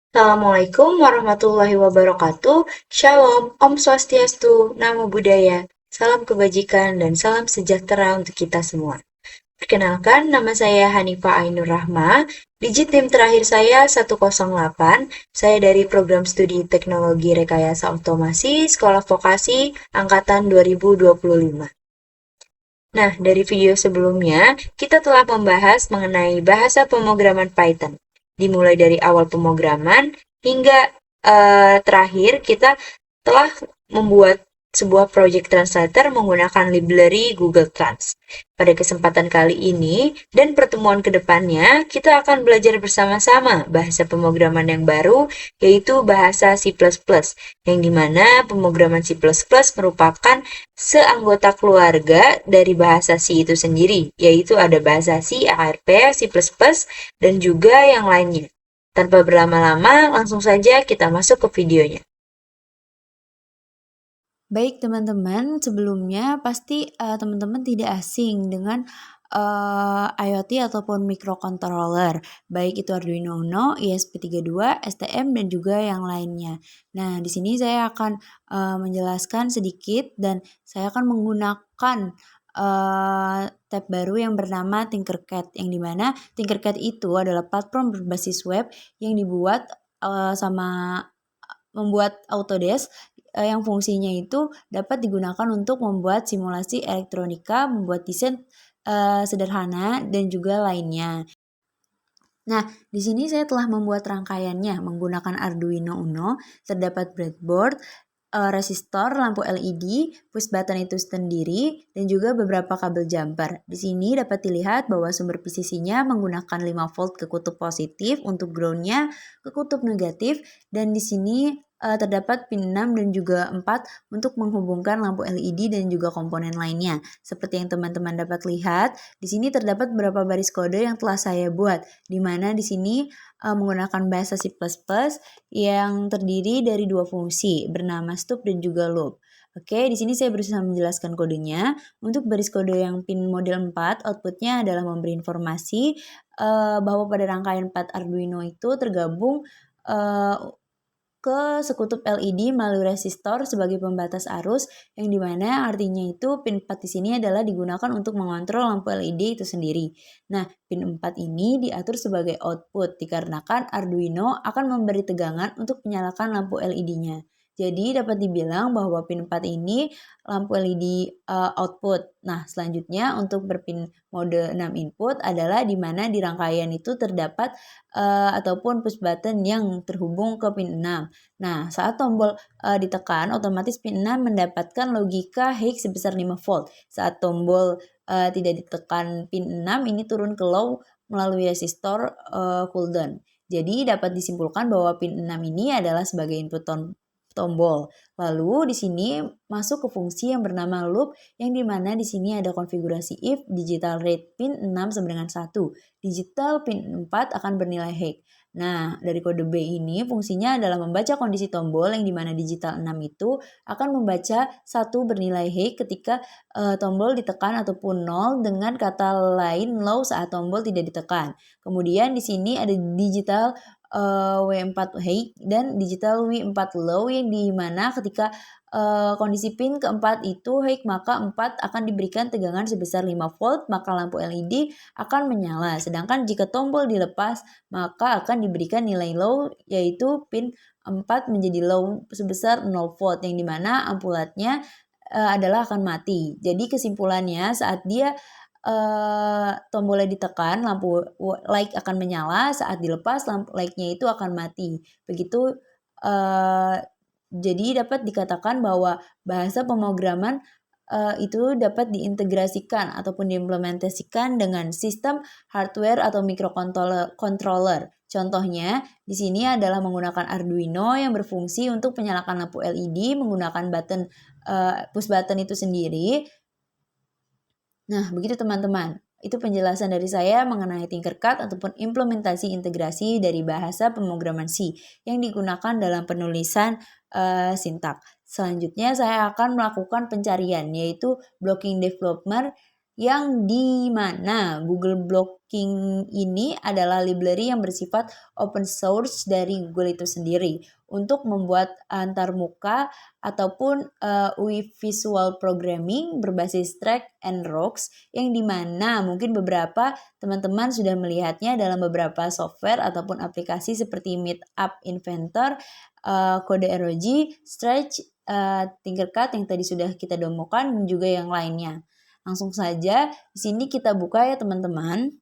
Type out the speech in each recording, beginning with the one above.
Assalamualaikum warahmatullahi wabarakatuh. Shalom, Om Swastiastu, Namo Buddhaya. Salam kebajikan dan salam sejahtera untuk kita semua. Perkenalkan, nama saya Hanifah Ainur Rahma. Digit NIM terakhir saya 108. Saya dari Program Studi Teknologi Rekayasa Otomasi Sekolah Vokasi Angkatan 2025. Nah, dari video sebelumnya, kita telah membahas mengenai bahasa pemrograman Python. Dimulai dari awal pemrograman hingga terakhir kita telah membuat sebuah project translator menggunakan library Google Trans. Pada kesempatan kali ini dan pertemuan kedepannya, kita akan belajar bersama-sama bahasa pemrograman yang baru, yaitu bahasa C++, yang dimana pemrograman C++ merupakan seanggota keluarga dari bahasa C itu sendiri, yaitu ada bahasa C, ARP, C++, dan juga yang lainnya. Tanpa berlama-lama, langsung saja kita masuk ke videonya. Baik teman-teman, sebelumnya pasti teman-teman tidak asing dengan IoT ataupun microcontroller, baik itu Arduino Uno, ESP32, STM dan juga yang lainnya. Nah, di sini saya akan menjelaskan sedikit dan saya akan menggunakan tab baru yang bernama Tinkercad, yang dimana Tinkercad itu adalah platform berbasis web yang dibuat membuat Autodesk yang fungsinya itu dapat digunakan untuk membuat simulasi elektronika, membuat desain sederhana dan juga lainnya. Nah, di sini saya telah membuat rangkaiannya menggunakan Arduino Uno, terdapat breadboard, resistor, lampu LED, push button itu sendiri, dan juga beberapa kabel jumper. Di sini dapat dilihat bahwa sumber PCC-nya menggunakan 5 volt ke kutub positif, untuk ground-nya ke kutub negatif, dan di sini terdapat pin 6 dan juga 4 untuk menghubungkan lampu LED dan juga komponen lainnya. Seperti yang teman-teman dapat lihat, di sini terdapat beberapa baris kode yang telah saya buat, di mana di sini menggunakan bahasa C++ yang terdiri dari dua fungsi bernama stub dan juga loop. Oke, di sini saya berusaha menjelaskan kodenya. Untuk baris kode yang pin model 4, outputnya adalah memberi informasi bahwa pada rangkaian 4 Arduino itu tergabung ke sekutup LED melalui resistor sebagai pembatas arus, yang dimana artinya itu pin 4 di sini adalah digunakan untuk mengontrol lampu LED itu sendiri. Nah, pin 4 ini diatur sebagai output dikarenakan Arduino akan memberi tegangan untuk menyalakan lampu LED-nya. Jadi dapat dibilang bahwa pin 4 ini lampu LED output. Nah, selanjutnya untuk berpin mode 6 input adalah di mana di rangkaian itu terdapat ataupun push button yang terhubung ke pin 6. Nah, saat tombol ditekan, otomatis pin 6 mendapatkan logika high sebesar 5 volt. Saat tombol tidak ditekan pin 6 ini turun ke low melalui resistor cooldown. Jadi dapat disimpulkan bahwa pin 6 ini adalah sebagai input tombol. Lalu di sini masuk ke fungsi yang bernama loop, yang dimana di sini ada konfigurasi if digital rate pin 6 sama dengan 1. Digital pin 4 akan bernilai high. Nah, dari kode B ini fungsinya adalah membaca kondisi tombol, yang dimana digital 6 itu akan membaca 1 bernilai high ketika tombol ditekan ataupun 0, dengan kata lain low saat tombol tidak ditekan. Kemudian di sini ada digital W4 high dan digital W4 low, yang dimana ketika kondisi pin keempat itu high, maka 4 akan diberikan tegangan sebesar 5 volt, maka lampu LED akan menyala. Sedangkan jika tombol dilepas, maka akan diberikan nilai low, yaitu pin 4 menjadi low sebesar 0 volt, yang dimana ampulatnya adalah akan mati. Jadi kesimpulannya, saat dia tombolnya ditekan, lampu light akan menyala, saat dilepas lampu light-nya itu akan mati. Begitu jadi dapat dikatakan bahwa bahasa pemrograman itu dapat diintegrasikan ataupun diimplementasikan dengan sistem hardware atau microcontroller. Contohnya di sini adalah menggunakan Arduino yang berfungsi untuk menyalakan lampu LED menggunakan button push button itu sendiri. Nah, begitu teman-teman. Itu penjelasan dari saya mengenai Tinkercad ataupun implementasi integrasi dari bahasa pemrograman C yang digunakan dalam penulisan sintak. Selanjutnya saya akan melakukan pencarian, yaitu blocking developer yang di mana Google Blocking ini adalah library yang bersifat open source dari Google itu sendiri untuk membuat antarmuka ataupun visual programming berbasis drag and rocks, yang dimana mungkin beberapa teman-teman sudah melihatnya dalam beberapa software ataupun aplikasi seperti Meetup Inventor, Code ROG, Stretch, Tinkercad yang tadi sudah kita demokan, dan juga yang lainnya. Langsung saja di sini kita buka ya teman-teman.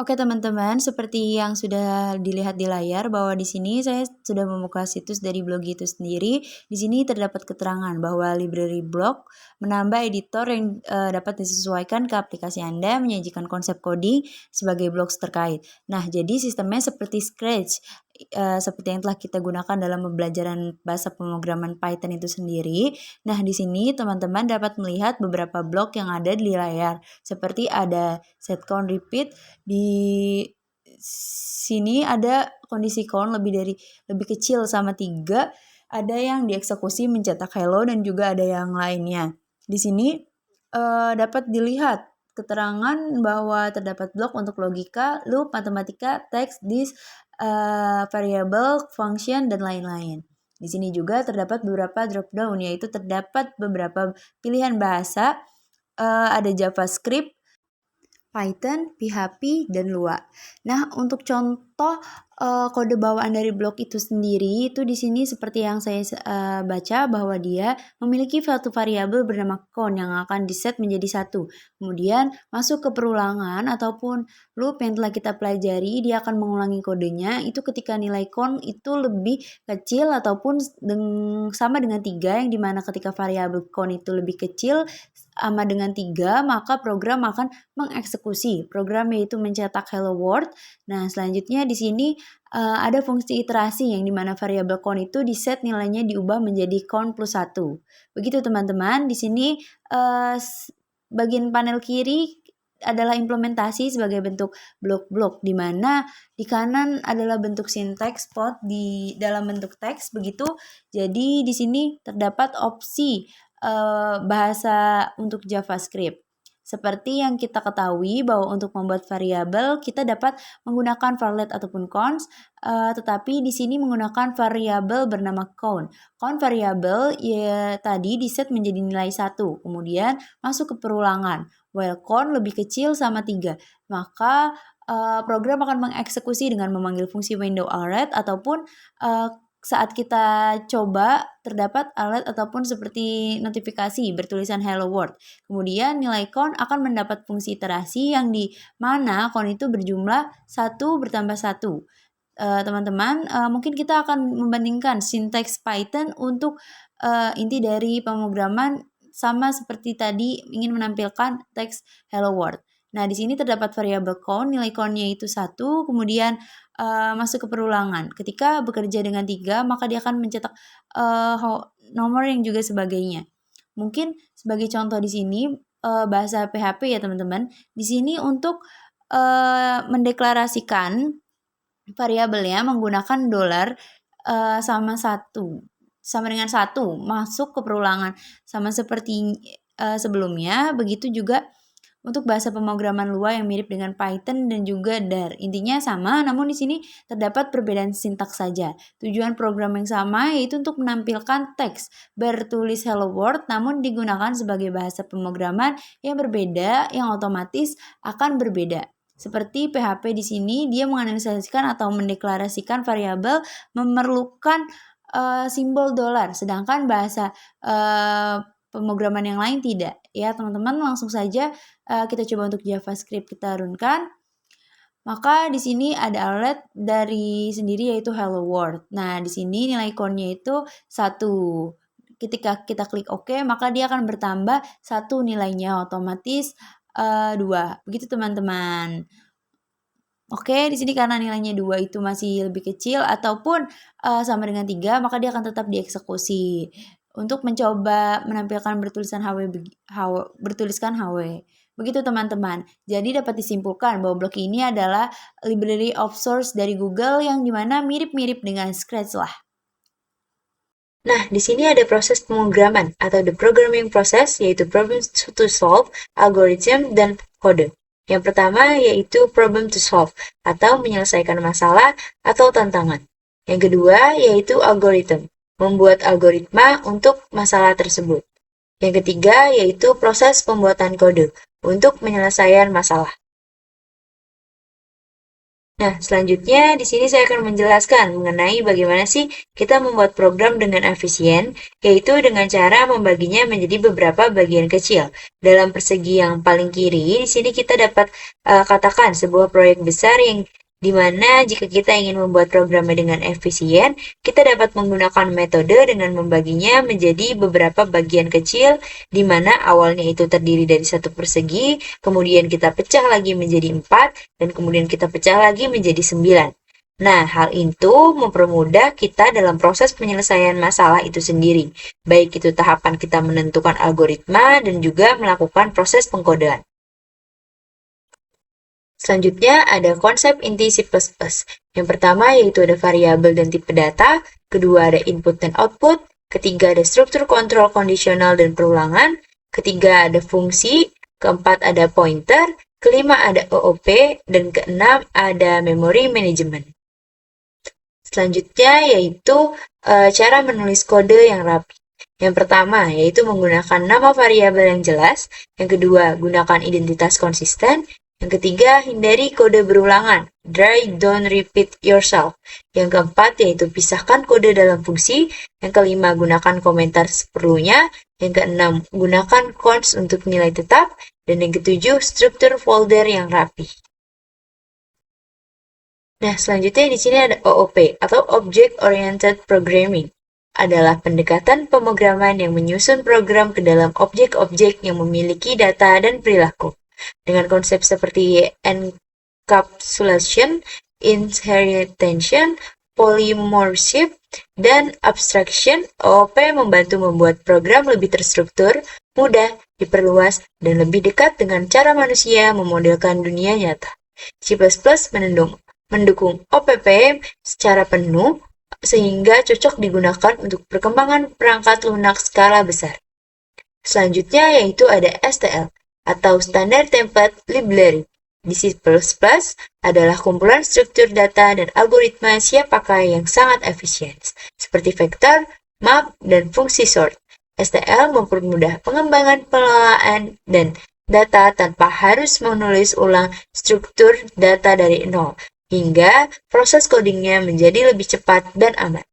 Oke teman-teman, seperti yang sudah dilihat di layar bahwa di sini saya sudah membuka situs dari blog itu sendiri. Di sini terdapat keterangan bahwa library block menambah editor yang dapat disesuaikan ke aplikasi Anda, menyajikan konsep coding sebagai blocks terkait. Nah, jadi sistemnya seperti Scratch, seperti yang telah kita gunakan dalam pembelajaran bahasa pemrograman Python itu sendiri. Nah, di sini teman-teman dapat melihat beberapa blok yang ada di layar, seperti ada set count repeat. Di sini ada kondisi count lebih kecil sama 3, ada yang dieksekusi mencetak hello, dan juga ada yang lainnya. Di sini dapat dilihat keterangan bahwa terdapat blok untuk logika, loop, matematika, teks, this, variable, function, dan lain-lain. Di sini juga terdapat beberapa drop-down, yaitu terdapat beberapa pilihan bahasa, ada JavaScript, Python, PHP, dan Lua. Nah, untuk contoh kode bawaan dari blok itu sendiri, itu di sini seperti yang saya baca bahwa dia memiliki suatu variabel bernama count yang akan diset menjadi 1. Kemudian masuk ke perulangan ataupun loop yang telah kita pelajari, dia akan mengulangi kodenya itu ketika nilai count itu lebih kecil ataupun sama dengan 3, yang dimana ketika variabel count itu lebih kecil sama dengan 3, maka program akan mengeksekusi program, yaitu mencetak hello world. Nah, selanjutnya di sini ada fungsi iterasi yang dimana variabel count itu diset nilainya diubah menjadi count plus 1. Begitu teman-teman. Di sini bagian panel kiri adalah implementasi sebagai bentuk blok-blok, di mana di kanan adalah bentuk syntax pot di dalam bentuk teks begitu. Jadi di sini terdapat opsi bahasa untuk JavaScript. Seperti yang kita ketahui bahwa untuk membuat variabel kita dapat menggunakan varlet ataupun const, tetapi di sini menggunakan variabel bernama count. Count variabel ya tadi diset menjadi nilai 1, kemudian masuk ke perulangan. While count lebih kecil sama 3, maka program akan mengeksekusi dengan memanggil fungsi window array ataupun saat kita coba terdapat alert ataupun seperti notifikasi bertulisan hello world. Kemudian nilai count akan mendapat fungsi iterasi yang di mana count itu berjumlah 1 bertambah 1. Teman-teman, mungkin kita akan membandingkan sinteks Python untuk inti dari pemrograman sama seperti tadi ingin menampilkan teks hello world. Nah, di sini terdapat variabel count, nilai count-nya itu 1, kemudian masuk ke perulangan. Ketika bekerja dengan 3, maka dia akan mencetak nomor yang juga sebagainya. Mungkin sebagai contoh di sini bahasa PHP ya teman-teman. Di sini untuk mendeklarasikan variabelnya menggunakan $, sama dengan 1 masuk ke perulangan, sama seperti sebelumnya. Begitu juga untuk bahasa pemrograman Lua yang mirip dengan Python dan juga DAR. Intinya sama, namun di sini terdapat perbedaan sintaks saja. Tujuan program yang sama yaitu untuk menampilkan teks bertulis hello world, namun digunakan sebagai bahasa pemrograman yang berbeda, yang otomatis akan berbeda. Seperti PHP di sini, dia menganalisasikan atau mendeklarasikan variabel memerlukan simbol $, sedangkan bahasa pemrograman yang lain tidak. Ya teman-teman, langsung saja kita coba untuk JavaScript kita runkan. Maka di sini ada alert dari sendiri yaitu hello world. Nah, di sini nilai count-nya itu 1. Ketika kita klik OK, maka dia akan bertambah 1 nilainya, otomatis 2. Begitu teman-teman. Oke, di sini karena nilainya 2 itu masih lebih kecil ataupun sama dengan 3, maka dia akan tetap dieksekusi. Untuk mencoba menampilkan bertuliskan HW. Begitu teman-teman. Jadi dapat disimpulkan bahwa blok ini adalah library of source dari Google yang dimana mirip-mirip dengan Scratch lah. Nah, di sini ada proses pemrograman atau the programming process, yaitu problem to solve, algorithm, dan kode. Yang pertama yaitu problem to solve atau menyelesaikan masalah atau tantangan. Yang kedua yaitu algorithm, membuat algoritma untuk masalah tersebut. Yang ketiga yaitu proses pembuatan kode untuk penyelesaian masalah. Nah, selanjutnya di sini saya akan menjelaskan mengenai bagaimana sih kita membuat program dengan efisien, yaitu dengan cara membaginya menjadi beberapa bagian kecil. Dalam persegi yang paling kiri, di sini kita dapat katakan sebuah proyek besar yang di mana jika kita ingin membuat programnya dengan efisien, kita dapat menggunakan metode dengan membaginya menjadi beberapa bagian kecil, di mana awalnya itu terdiri dari satu persegi, kemudian kita pecah lagi menjadi 4, dan kemudian kita pecah lagi menjadi 9. Nah, hal itu mempermudah kita dalam proses penyelesaian masalah itu sendiri, baik itu tahapan kita menentukan algoritma dan juga melakukan proses pengkodean. Selanjutnya ada konsep inti C++. Yang pertama yaitu ada variabel dan tipe data, kedua ada input dan output, ketiga ada struktur kontrol kondisional dan perulangan, ketiga ada fungsi, keempat ada pointer, kelima ada OOP, dan keenam ada memory management. Selanjutnya yaitu cara menulis kode yang rapi. Yang pertama yaitu menggunakan nama variabel yang jelas, yang kedua gunakan identitas konsisten, yang ketiga, hindari kode berulangan. Try don't repeat yourself. Yang keempat, yaitu pisahkan kode dalam fungsi. Yang kelima, gunakan komentar seperlunya. Yang keenam, gunakan const untuk nilai tetap. Dan yang ketujuh, struktur folder yang rapi. Nah, selanjutnya di sini ada OOP atau Object Oriented Programming. Adalah pendekatan pemrograman yang menyusun program ke dalam objek-objek yang memiliki data dan perilaku. Dengan konsep seperti encapsulation, inheritance, polymorphism, dan abstraction, OOP membantu membuat program lebih terstruktur, mudah, diperluas, dan lebih dekat dengan cara manusia memodelkan dunia nyata. C++ mendukung OPP secara penuh, sehingga cocok digunakan untuk perkembangan perangkat lunak skala besar. Selanjutnya yaitu ada STL, atau Standard Template Library. Di C++ adalah kumpulan struktur data dan algoritma siap pakai yang sangat efisien, seperti vektor, map, dan fungsi sort. STL mempermudah pengembangan pengelolaan dan data tanpa harus menulis ulang struktur data dari nol, hingga proses codingnya menjadi lebih cepat dan aman.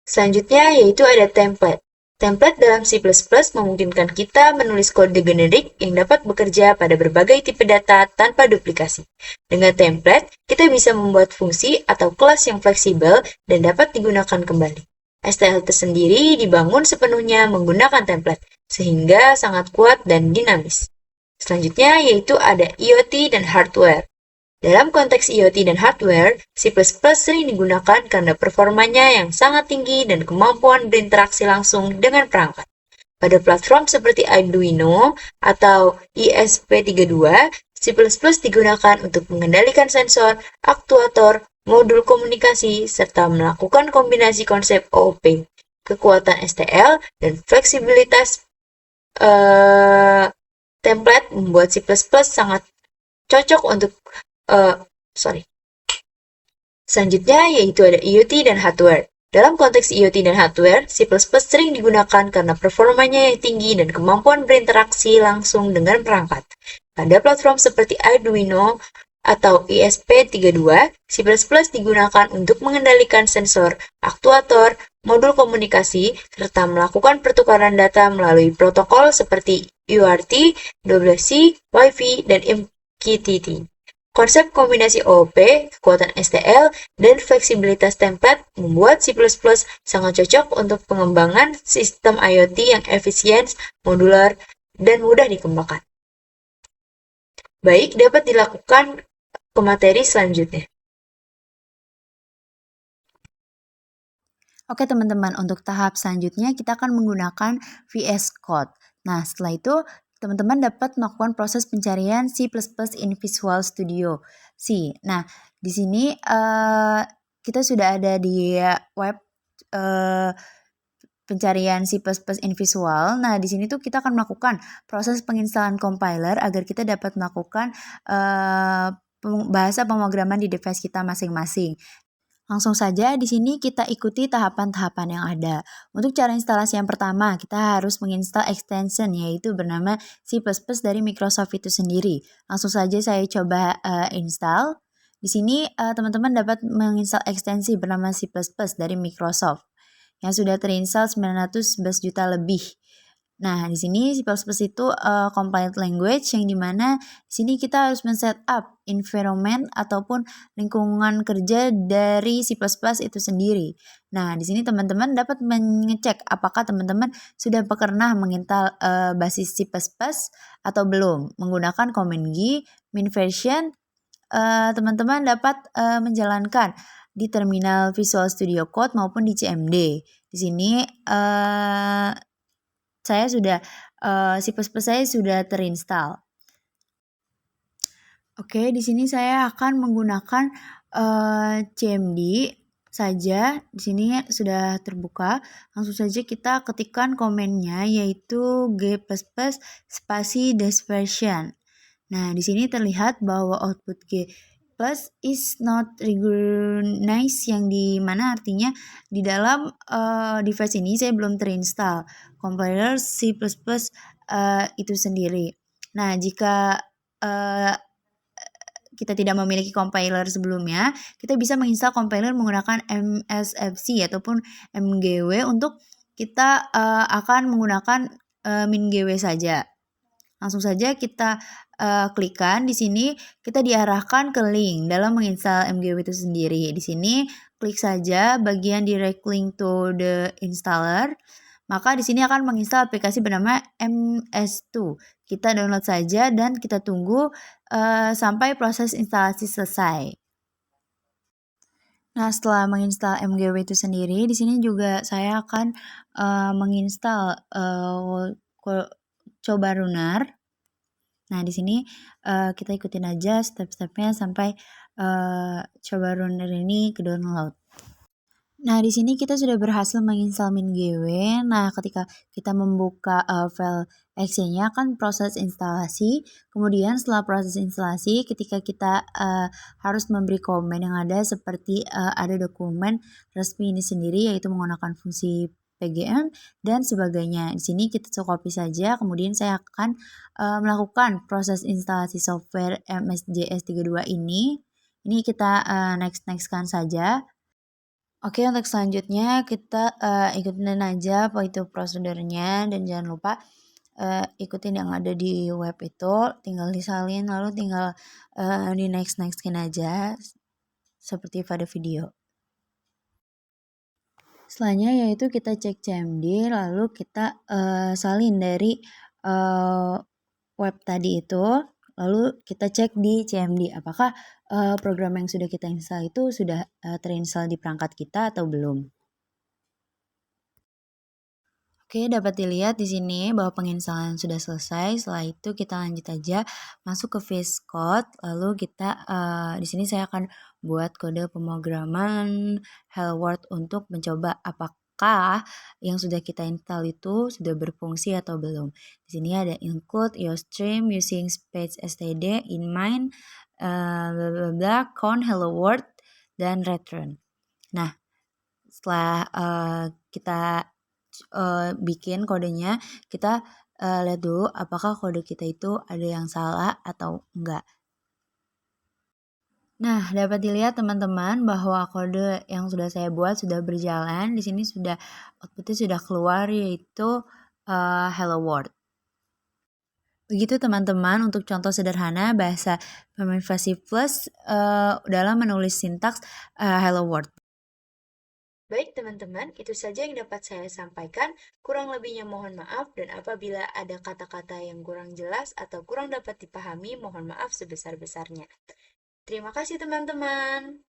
Selanjutnya yaitu ada template. Template dalam C++ memungkinkan kita menulis kode generik yang dapat bekerja pada berbagai tipe data tanpa duplikasi. Dengan template, kita bisa membuat fungsi atau kelas yang fleksibel dan dapat digunakan kembali. STL tersendiri dibangun sepenuhnya menggunakan template, sehingga sangat kuat dan dinamis. Selanjutnya yaitu ada IoT dan hardware. Dalam konteks IoT dan hardware, C++ sering digunakan karena performanya yang sangat tinggi dan kemampuan berinteraksi langsung dengan perangkat. Pada platform seperti Arduino atau ESP32, C++ digunakan untuk mengendalikan sensor, aktuator, modul komunikasi, serta melakukan kombinasi konsep OOP, kekuatan STL, dan fleksibilitas template membuat C++ sangat cocok untuk Selanjutnya yaitu ada IoT dan hardware. Dalam konteks IoT dan hardware, C++ sering digunakan karena performanya yang tinggi dan kemampuan berinteraksi langsung dengan perangkat. Pada platform seperti Arduino atau ESP32, C++ digunakan untuk mengendalikan sensor, aktuator, modul komunikasi, serta melakukan pertukaran data melalui protokol seperti UART, 12C, Wi-Fi, dan MQTT. Konsep kombinasi OOP, kekuatan STL, dan fleksibilitas template membuat C++ sangat cocok untuk pengembangan sistem IoT yang efisien, modular, dan mudah dikembangkan. Baik, dapat dilakukan ke materi selanjutnya. Oke teman-teman, untuk tahap selanjutnya kita akan menggunakan VS Code. Nah, setelah itu teman-teman dapat melakukan proses pencarian C++ in Visual Studio C. Nah, di sini kita sudah ada di web pencarian C++ in Visual. Nah, di sini tuh kita akan melakukan proses penginstalan compiler agar kita dapat melakukan bahasa pemrograman di device kita masing-masing. Langsung saja di sini kita ikuti tahapan-tahapan yang ada. Untuk cara instalasi yang pertama, kita harus menginstal extension yaitu bernama C++ dari Microsoft itu sendiri. Langsung saja saya coba install. Di sini teman-teman dapat menginstal ekstensi bernama C++ dari Microsoft yang sudah terinstall 911 juta lebih. Nah, di sini C++ itu compiled language yang dimana di sini kita harus men-setup environment ataupun lingkungan kerja dari C++ itu sendiri. Nah, di sini teman-teman dapat mengecek apakah teman-teman sudah pernah menginstal basis C++ atau belum. Menggunakan command G, min version, teman-teman dapat menjalankan di terminal Visual Studio Code maupun di CMD. Di sini saya sudah C++ saya sudah terinstall. Oke, di sini saya akan menggunakan CMD saja. Di sini sudah terbuka. Langsung saja kita ketikkan komennya yaitu g++ spasi dispersion. Nah, di sini terlihat bahwa output G plus is not recognized yang dimana artinya di dalam device ini saya belum terinstall compiler C++ itu sendiri. Nah, jika kita tidak memiliki compiler sebelumnya, kita bisa menginstal compiler menggunakan MSFC ataupun MGW untuk kita akan menggunakan MinGW saja. Langsung saja kita klikkan di sini, kita diarahkan ke link dalam menginstal MGW itu sendiri. Di sini klik saja bagian direct link to the installer. Maka di sini akan menginstal aplikasi bernama MS2. Kita download saja dan kita tunggu sampai proses instalasi selesai. Nah, setelah menginstal MGW itu sendiri, di sini juga saya akan menginstal coba runner. Nah, di sini kita ikutin aja step-stepnya sampai coba runner ini ke download. Nah, di sini kita sudah berhasil menginstal MinGW. Nah, ketika kita membuka file exe-nya kan proses instalasi. Kemudian setelah proses instalasi, ketika kita harus memberi komen yang ada seperti ada dokumen resmi ini sendiri yaitu menggunakan fungsi PGM dan sebagainya. Di sini kita copy saja, kemudian saya akan melakukan proses instalasi software MSJS32 ini. Ini kita next-kan saja. Oke, untuk selanjutnya kita ikutin aja apa itu prosedurnya dan jangan lupa ikutin yang ada di web itu, tinggal disalin lalu tinggal di next-kan aja seperti pada video. Selanjutnya yaitu kita cek CMD lalu kita salin dari web tadi itu, lalu kita cek di CMD apakah program yang sudah kita install itu sudah terinstall di perangkat kita atau belum. Oke, dapat dilihat di sini bahwa penginstalan sudah selesai. Setelah itu kita lanjut aja masuk ke VS Code. Lalu kita di sini saya akan buat kode pemrograman Hello World untuk mencoba apakah yang sudah kita install itu sudah berfungsi atau belum. Di sini ada include your stream using space std in mind blah blah blah count hello world dan return. Nah, setelah kita bikin kodenya, kita lihat dulu apakah kode kita itu ada yang salah atau enggak. Nah, dapat dilihat teman-teman bahwa kode yang sudah saya buat sudah berjalan. Di sini sudah outputnya sudah keluar yaitu hello world. Begitu teman-teman untuk contoh sederhana bahasa Permanent Plus dalam menulis sintaks hello world. Baik teman-teman, itu saja yang dapat saya sampaikan. Kurang lebihnya mohon maaf dan apabila ada kata-kata yang kurang jelas atau kurang dapat dipahami, mohon maaf sebesar-besarnya. Terima kasih teman-teman.